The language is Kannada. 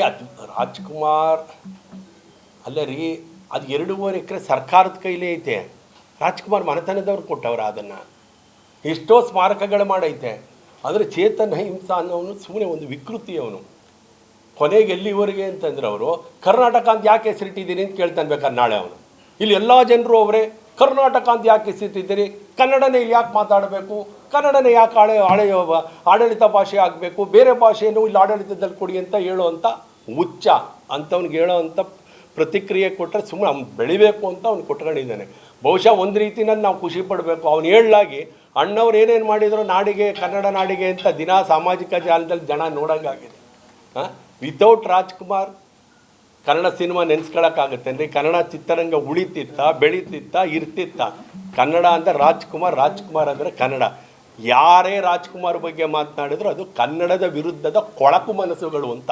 ಅದು ರಾಜ್ಕುಮಾರ್ ಅಲ್ಲ ರೀ, ಅದು 2.5 ಎಕರೆ ಸರ್ಕಾರದ ಕೈಲೇ ಐತೆ. ರಾಜ್ಕುಮಾರ್ ಮನೆತನದವ್ರು ಕೊಟ್ಟವ್ರ ಅದನ್ನು. ಎಷ್ಟೋ ಸ್ಮಾರಕಗಳು ಮಾಡೈತೆ. ಆದರೆ ಚೇತನ್ ಅಹಿಂಸಾ ಅನ್ನೋನು ಸುಮ್ಮನೆ ಒಂದು ವಿಕೃತಿ ಅವನು. ಕೊನೆಗೆ ಎಲ್ಲಿವರೆಗೆ ಅಂತಂದ್ರೆ ಅವರು ಕರ್ನಾಟಕ ಅಂತ ಯಾಕೆ ಹೆಸರಿಟ್ಟಿದ್ದೀರಿ ಅಂತ ಕೇಳ್ತಾನೆ ಬೇಕಾದ್ರೆ ನಾಳೆ ಅವನು. ಇಲ್ಲಿ ಎಲ್ಲ ಜನರು ಅವರೇ ಕರ್ನಾಟಕ ಅಂತ ಯಾಕೆ ಹೆಸರಿಟ್ಟಿದ್ದೀರಿ, ಕನ್ನಡನೇ ಇಲ್ಲಿ ಯಾಕೆ ಮಾತಾಡಬೇಕು, ಕನ್ನಡನೇ ಯಾಕೆ ಆಡಳಿತ ಭಾಷೆ ಆಗಬೇಕು, ಬೇರೆ ಭಾಷೆಯನ್ನು ಇಲ್ಲಿ ಆಡಳಿತದಲ್ಲಿ ಕೊಡಿ ಅಂತ ಹೇಳೋವಂಥ ಹುಚ್ಚ ಅಂಥವ್ನಿಗೆ ಹೇಳೋವಂಥ ಪ್ರತಿಕ್ರಿಯೆ ಕೊಟ್ಟರೆ ಸುಮ್ಮನೆ ಅವ್ನು ಬೆಳಿಬೇಕು ಅಂತ ಅವ್ನು ಕೊಟ್ಕೊಂಡಿದ್ದಾನೆ. ಬಹುಶಃ ಒಂದು ರೀತಿನಲ್ಲಿ ನಾವು ಖುಷಿ ಪಡಬೇಕು. ಅವ್ನು ಹೇಳಲಾಗಿ ಅಣ್ಣವ್ರು ಏನೇನು ಮಾಡಿದ್ರು ನಾಡಿಗೆ, ಕನ್ನಡ ನಾಡಿಗೆ ಅಂತ ದಿನ ಸಾಮಾಜಿಕ ಜಾಲದಲ್ಲಿ ಜನ ನೋಡೋಂಗಾಗಿದೆ. ವಿತೌಟ್ ರಾಜ್ಕುಮಾರ್ ಕನ್ನಡ ಸಿನಿಮಾ ನೆನೆಸ್ಕೊಳ್ಳೋಕ್ಕಾಗತ್ತೇನ್ರಿ? ಕನ್ನಡ ಚಿತ್ರರಂಗ ಉಳಿತಿತ್ತ, ಬೆಳೀತಿತ್ತ, ಇರ್ತಿತ್ತ? ಕನ್ನಡ ಅಂದರೆ ರಾಜ್ಕುಮಾರ್, ರಾಜ್ಕುಮಾರ್ ಅಂದರೆ ಕನ್ನಡ. ಯಾರೇ ರಾಜ್ಕುಮಾರ್ ಬಗ್ಗೆ ಮಾತನಾಡಿದ್ರು ಅದು ಕನ್ನಡದ ವಿರುದ್ಧದ ಕೊಳಕು ಮನಸ್ಸುಗಳು ಅಂತ.